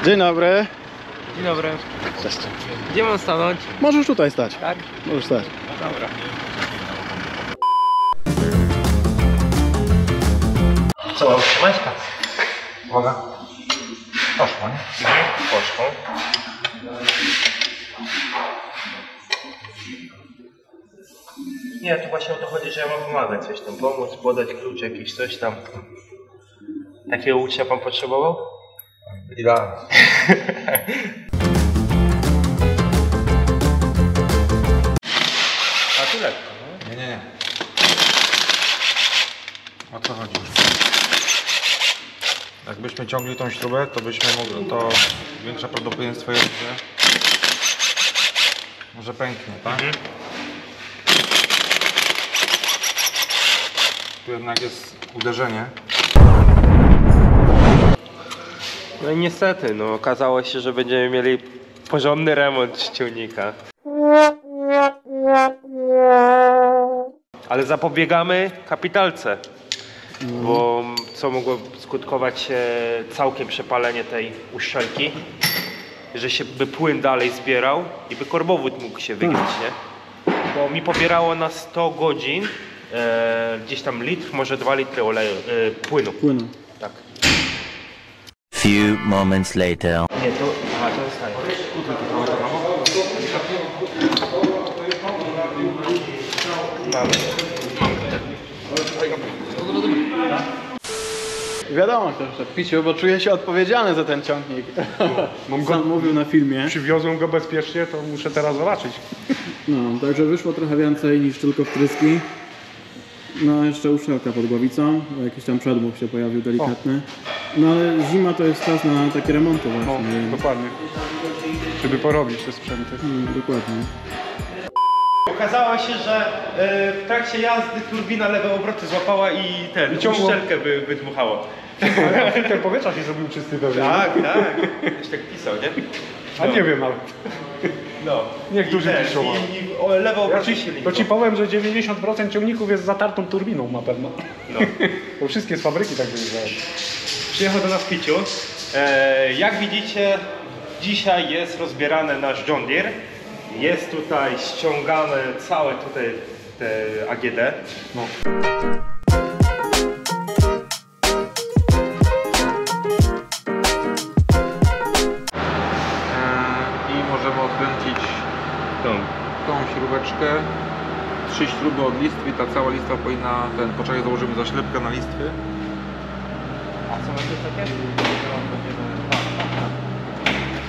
Dzień dobry. Dzień dobry. Cześć. Gdzie mam stanąć? Możesz tutaj stać. Tak? Możesz stać. Dobra. Co mam trzymać? Uwaga. Poszło, nie? Poszło. Nie, tu właśnie o to chodzi, że ja mam pomagać, coś tam pomóc, podać klucz jakiś, coś tam. Takiego ucznia pan potrzebował? Idealnie. A tu lekko, no? Nie. O co chodzi? Jakbyśmy ciągli tą śrubę, to byśmy mogli, to większe prawdopodobieństwo jest, że może pęknie, tak? Tu jednak jest uderzenie. No i niestety, no okazało się, że będziemy mieli porządny remont silnika. Ale zapobiegamy kapitalce, bo co mogło skutkować całkiem przepalenie tej uszczelki, że się by płyn dalej zbierał i by korbowód mógł się wygiąć, nie? Bo mi pobierało na 100 godzin gdzieś tam litr, może 2 litry oleju, płynu. Tak. Few moments later. Nie, to... Aha, to zostaje. Mamy. Wiadomo, kto jeszcze w piciu, bo czuję się odpowiedzialny za ten ciągnik. Mam go, Sam mówił na filmie. przywiozłem go bezpiecznie, to muszę teraz zobaczyć. No, także wyszło trochę więcej niż tylko wtryski. No, jeszcze uszczelka pod głowicą, jakiś tam przedmuch się pojawił delikatny. No ale zima to jest czas na takie remonty No, właśnie. dokładnie. Żeby porobić te sprzęty. Dokładnie. Okazało się, że w trakcie jazdy turbina lewe obroty złapała i I ciągło. uszczelkę wydmuchała. A filtr powietrza się zrobił czysty we mnie. Tak. Ktoś tak pisał, nie? A nie wiem nawet. No. Niektórzy I piszą. lewe Ja obroty ci, silnika. to ci powiem, że 90% ciągników jest zatartą turbiną na pewno. No. Bo wszystkie z fabryki tak wyglądają. Przyjechał do nas w piciu. Jak widzicie, dzisiaj jest rozbierany nasz John Deere. Jest tutaj ściągane całe tutaj te AGD. No. I możemy odkręcić tą śrubeczkę. 3 śruby od listwy i ta cała listwa powinna, poczekaj, założymy zaślepkę na listwy. A co będzie takie?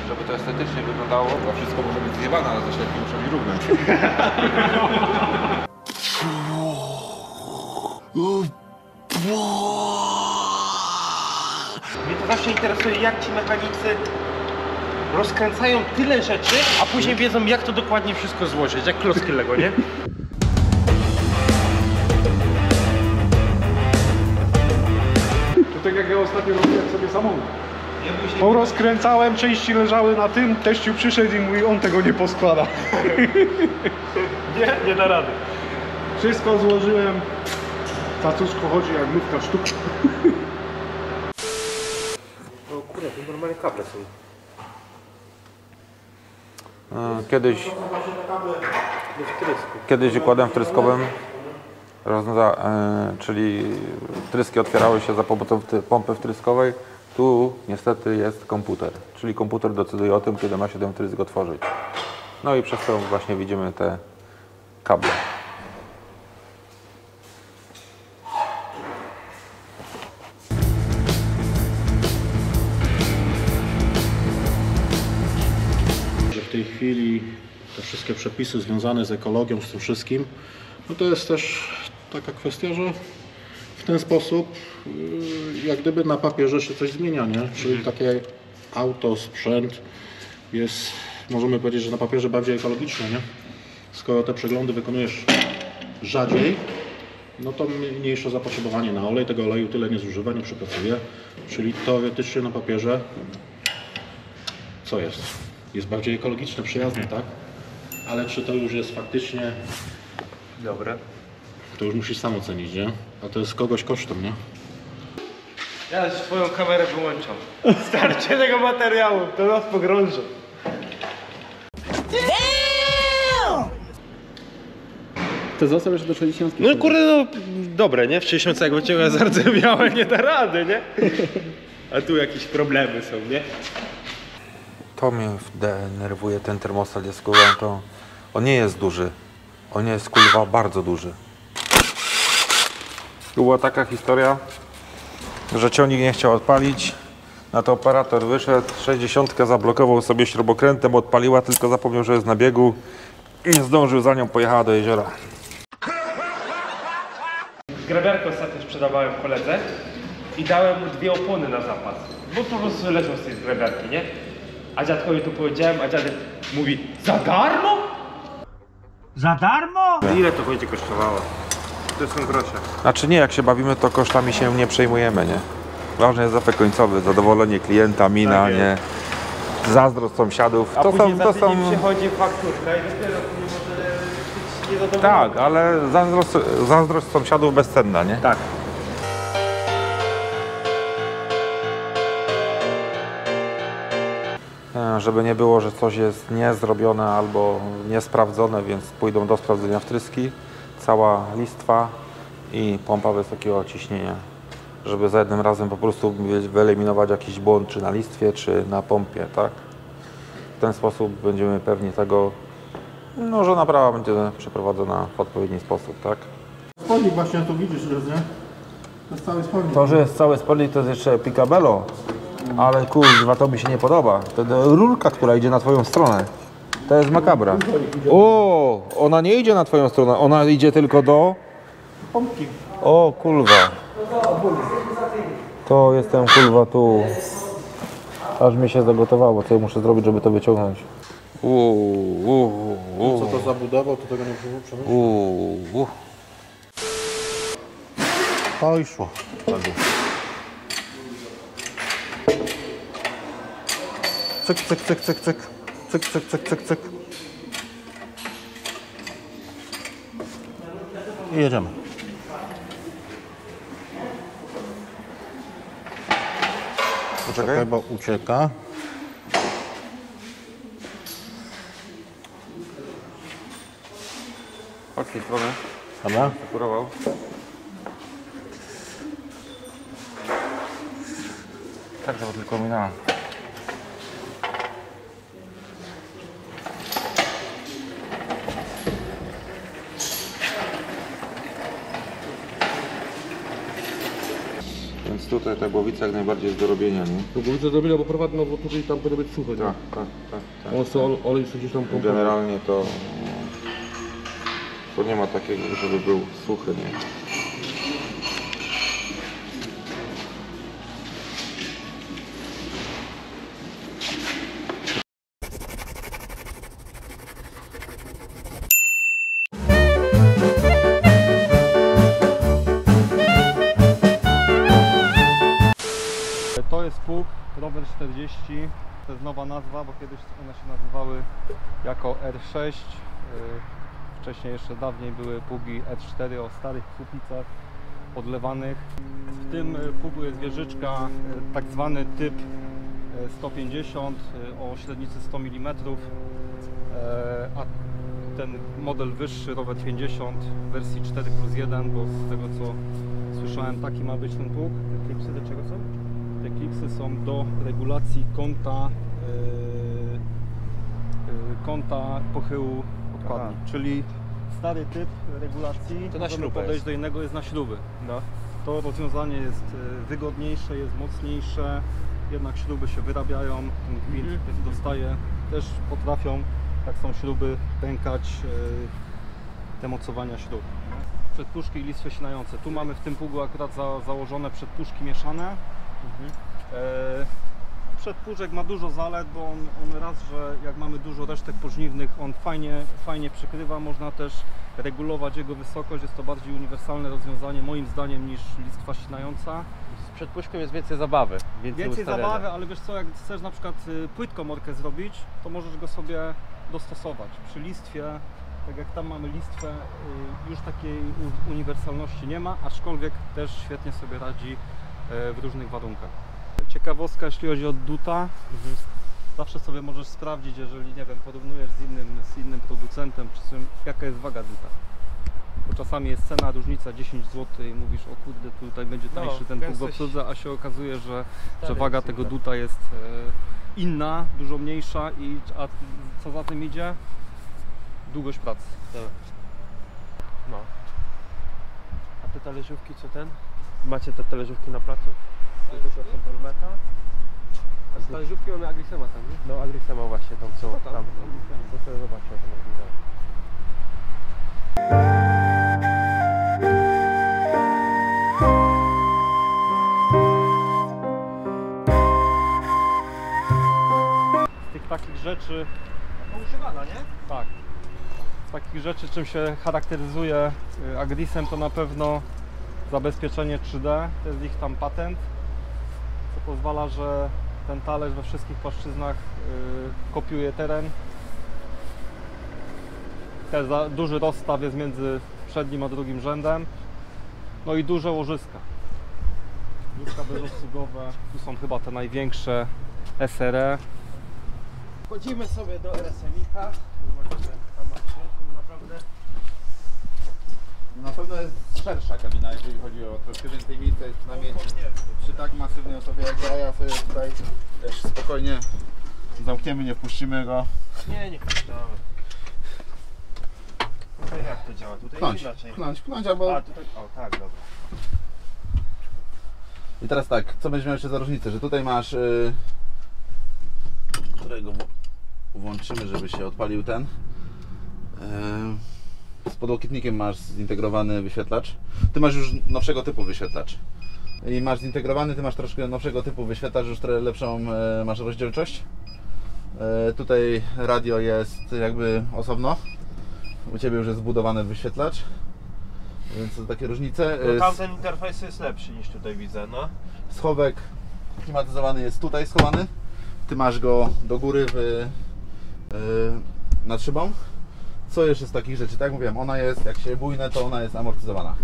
Żeby to estetycznie wyglądało, bo wszystko może być zjebane, ale zaślepki muszą być równe. Mnie to zawsze interesuje, jak ci mechanicy rozkręcają tyle rzeczy, a później wiedzą, jak to dokładnie wszystko złożyć, jak klocki Lego, nie? To tak jak ja ostatnio robiłem sobie samochód. Porozkręcałem, części leżały na tym, teściu przyszedł i mówi, on tego nie poskłada. Nie da rady. Wszystko złożyłem. Cacuszko chodzi jak mówka sztuk. No kurde, to normalnie kable są. Kiedyś układem wtryskowym, czyli wtryski otwierały się za pomocą pompy wtryskowej. Tu niestety jest komputer, czyli komputer decyduje o tym, kiedy ma się ten wtrysk otworzyć. No i przez to właśnie widzimy te kable. Że w tej chwili te wszystkie przepisy związane z ekologią, z tym wszystkim, no to jest też taka kwestia, że w ten sposób jak gdyby na papierze się coś zmienia, nie? Czyli takie auto, sprzęt jest, możemy powiedzieć, że na papierze bardziej ekologiczne, nie? Skoro te przeglądy wykonujesz rzadziej, no to mniejsze zapotrzebowanie na olej, tego oleju tyle nie zużywa, nie przepracuje, czyli teoretycznie na papierze co jest? Jest bardziej ekologiczne, przyjazne, tak? Ale czy to już jest faktycznie Dobre. To już musisz sam ocenić, nie? A to jest kogoś kosztem, nie? Ja już swoją kamerę wyłączam. Starcie tego materiału, to nas pogrąży. To został jeszcze do 60. No kurde, no dobre, nie? W 60 jak wyciąga zardzewiałe, nie da rady, nie? A tu jakieś problemy są, nie? To mnie denerwuje, ten termostat jest kurwa, to on nie jest duży. On jest kurwa bardzo duży. Tu była taka historia, że ciągnik nie chciał odpalić. Na to operator wyszedł, 60 zablokował sobie śrubokrętem, odpaliła, tylko zapomniał, że jest na biegu i nie zdążył, za nią pojechała do jeziora. Grabiarkę ostatnio sprzedawałem koledze i dałem mu 2 opony na zapas, bo po prostu leżą z tej grabiarki, nie? A dziadkowi to powiedziałem, a dziadek mówi: za darmo? Za darmo? Ile to będzie kosztowało? To jest grosze. Znaczy nie, jak się bawimy, to kosztami się nie przejmujemy, nie? Ważny jest efekt końcowy, zadowolenie klienta, mina, Tak nie? Zazdrost sąsiadów. A To później są, za to tydzień są... przychodzi fakturka i dopiero później może być niezadowolony. Tak, ale zazdrość sąsiadów bezcenna, nie? Tak. Żeby nie było, że coś jest niezrobione albo niesprawdzone, więc pójdą do sprawdzenia wtryski, cała listwa i pompa wysokiego ciśnienia. Żeby za jednym razem po prostu wyeliminować jakiś błąd, czy na listwie, czy na pompie, tak? W ten sposób będziemy pewni tego, no, że naprawa będzie przeprowadzona w odpowiedni sposób, tak? Spodnik właśnie tu widzisz, że nie? To jest cały spodnik. To, że jest cały spodnik, to jest jeszcze picabello, ale kurwa, to mi się nie podoba. To rurka, która idzie na twoją stronę, to jest makabra. O, ona nie idzie na twoją stronę, ona idzie tylko do... Pompki. O kurwa. To jestem kurwa tu. Aż mi się zagotowało, co ja muszę zrobić, żeby to wyciągnąć. Co to zabudował, to tego nie przemyślał. To i szło. Cyk, cyk, cyk, cyk, cyk. Cyk, cyk, cyk, cyk, cyk. I jedziemy. Poczekaj, bo ucieka. Chodź z tej strony. Dobra. Kurował. Tak, to tylko minęła. Więc tutaj ta głowica jak najbardziej jest do robienia, nie? No bo widzę do robienia, bo prowadzę, no bo tutaj tam powinno być suche, Tak, tak, tak. tak. nie? On chce olej sobie gdzieś tam pompuje. Generalnie to nie ma takiego, żeby był suchy, nie? To jest pług Rower 40, to jest nowa nazwa, bo kiedyś one się nazywały jako R6. Wcześniej jeszcze dawniej były pługi R4 o starych słupnicach podlewanych. W tym pługu jest wieżyczka, tak zwany typ 150 o średnicy 100 mm, a ten model wyższy, Rower 50 w wersji 4+1, bo z tego co słyszałem, taki ma być ten pług. Te klipsy do czego są? Te klipsy są do regulacji kąta pochyłu podkładni, czyli stary typ regulacji, To na możemy śrubę podejść jest. do innego, jest na śruby. No. To rozwiązanie jest wygodniejsze, jest mocniejsze, jednak śruby się wyrabiają, ten gwint dostaje, też potrafią, jak są śruby, pękać te mocowania śrub. Przedpuszki i listwy ścinające. Tu mamy w tym pługu akurat założone przedpuszki mieszane. Przedpuszek ma dużo zalet, bo on raz, że jak mamy dużo resztek pożniwnych, on fajnie przykrywa, można też regulować jego wysokość, jest to bardziej uniwersalne rozwiązanie moim zdaniem niż listwa ścinająca. Z przedpuszką jest więcej zabawy. Więcej zabawy, ale wiesz co, jak chcesz na przykład płytkomorkę zrobić, to możesz go sobie dostosować. Przy listwie, tak jak tam mamy listwę, już takiej uniwersalności nie ma, aczkolwiek też świetnie sobie radzi w różnych warunkach. Ciekawostka, jeśli chodzi o duta, zawsze sobie możesz sprawdzić, jeżeli nie wiem, porównujesz z innym producentem, czy czym, jaka jest waga duta. Bo czasami jest cena, różnica 10 zł i mówisz, o kurde, tutaj będzie tańszy ten pług w obsłudze, a się okazuje, że waga tego duta jest inna, dużo mniejsza a co za tym idzie? Długość pracy. No. A te talerzówki co ten? Macie te talerzówki na placu? Tylko są Dolmeta? A z talerzówki mamy Agrisema tam, nie? No Agrisema właśnie tam są. Tam. To sobie zobaczę, jak one wyglądają. Z tych takich rzeczy, Używana, nie? tak, z takich rzeczy czym się charakteryzuje Agrisem, to na pewno zabezpieczenie 3D, to jest ich tam patent, co pozwala, że ten talerz we wszystkich płaszczyznach kopiuje teren. Też duży rozstaw jest między przednim a drugim rzędem, no i duże łożyska. Łożyska bezobsługowe, tu są chyba te największe SRE. Wchodzimy sobie do RSM-ika. Zobaczymy, tam macie, tu naprawdę... Na pewno jest szersza kabina, jeżeli chodzi o troszkę więcej miejsca, jest przynajmniej przy tak masywnej osobie jak ja sobie tutaj też spokojnie zamkniemy, nie wpuścimy go. Nie puszczamy. Tutaj jak to działa? Tutaj Pchnąć, inaczej. pchnąć albo... A tutaj, o tak, dobra. I teraz tak, co będziesz miał jeszcze za różnicę, że tutaj masz, którego włączymy, żeby się odpalił ten. Z podłokietnikiem masz zintegrowany wyświetlacz. Ty masz już nowszego typu wyświetlacz. I masz zintegrowany, ty masz troszkę nowszego typu wyświetlacz, już trochę lepszą masz rozdzielczość. Tutaj radio jest jakby osobno. U Ciebie już jest zbudowany wyświetlacz. Więc to takie różnice. No tamten interfejs jest lepszy niż tutaj widzę, no. Schowek klimatyzowany jest tutaj schowany. Ty masz go do góry nad szybą. Co jeszcze z takich rzeczy? Tak jak mówiłem, ona jest, jak się bujne, to ona jest amortyzowana.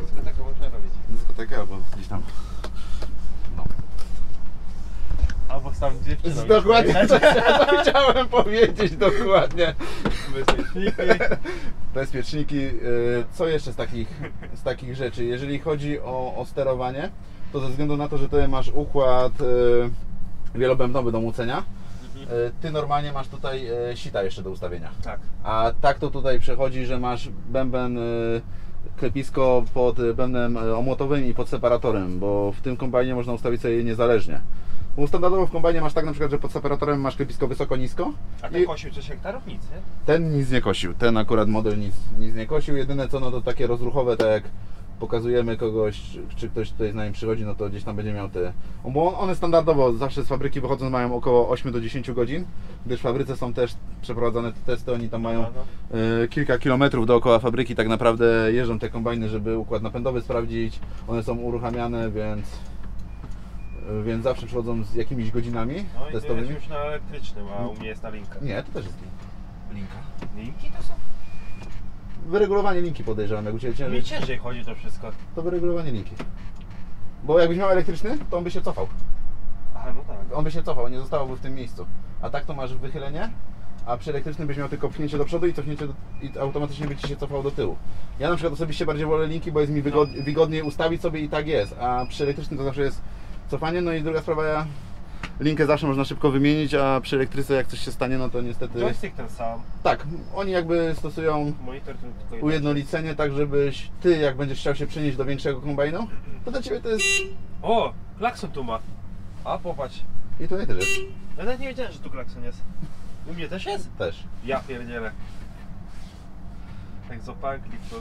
Dyskotekę można robić. Dyskotekę albo gdzieś tam. No. Albo tam dziewczyną. Dokładnie, to chciałem powiedzieć, dokładnie. Bezpieczniki. Co jeszcze z takich rzeczy? Jeżeli chodzi o sterowanie, to ze względu na to, że tutaj masz układ wielobębnowy do młócenia, ty normalnie masz tutaj sita jeszcze do ustawienia. Tak. A tak to tutaj przechodzi, że masz bęben, klepisko pod bębnem omłotowym i pod separatorem, bo w tym kombajnie można ustawić sobie je niezależnie. Bo standardowo w kombajnie masz tak na przykład, że pod separatorem masz klepisko wysoko-nisko. A ten kosił 6 hektarów? Nic, nie? Ten nic nie kosił, ten akurat model nic nie kosił. Jedyne co, no to takie rozruchowe, tak jak pokazujemy kogoś, czy ktoś tutaj z nami przychodzi, no to gdzieś tam będzie miał te... Bo one standardowo zawsze z fabryki wychodząc mają około 8 do 10 godzin, gdyż w fabryce są też przeprowadzane te testy, oni tam mają kilka kilometrów dookoła fabryki, tak naprawdę jeżdżą te kombajny, żeby układ napędowy sprawdzić, one są uruchamiane, więc zawsze przychodzą z jakimiś godzinami No i testowymi. to jest już na elektrycznym, a u mnie jest na linkę. Nie, to też jest linka. Linki to są? Wyregulowanie linki podejrzewam, jak u Ciebie Mi ciężej chodzi to wszystko. to wyregulowanie linki. Bo jakbyś miał elektryczny, to on by się cofał. Aha, no tak. On by się cofał, nie zostałoby w tym miejscu. A tak to masz wychylenie, a przy elektrycznym byś miał tylko pchnięcie do przodu i cofnięcie i automatycznie by Ci się cofał do tyłu. Ja na przykład osobiście bardziej wolę linki, bo jest mi wygodniej ustawić sobie i tak jest, a przy elektrycznym to zawsze jest cofanie. No i druga sprawa, linkę zawsze można szybko wymienić, a przy elektryce jak coś się stanie, no to niestety... Joystick ten sam. Tak, oni jakby stosują Monitor ten tylko ujednolicenie, tak żebyś Ty, jak będziesz chciał się przenieść do większego kombajnu, to dla Ciebie to jest... O! Klakson tu ma. A popatrz. I to nie też jest. Ja nawet nie wiedziałem, że tu klakson jest. U mnie też jest? Też. Ja pierdzielę. Tak zopakli to.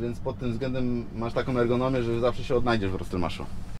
Więc pod tym względem masz taką ergonomię, że zawsze się odnajdziesz w Rostelmaszu.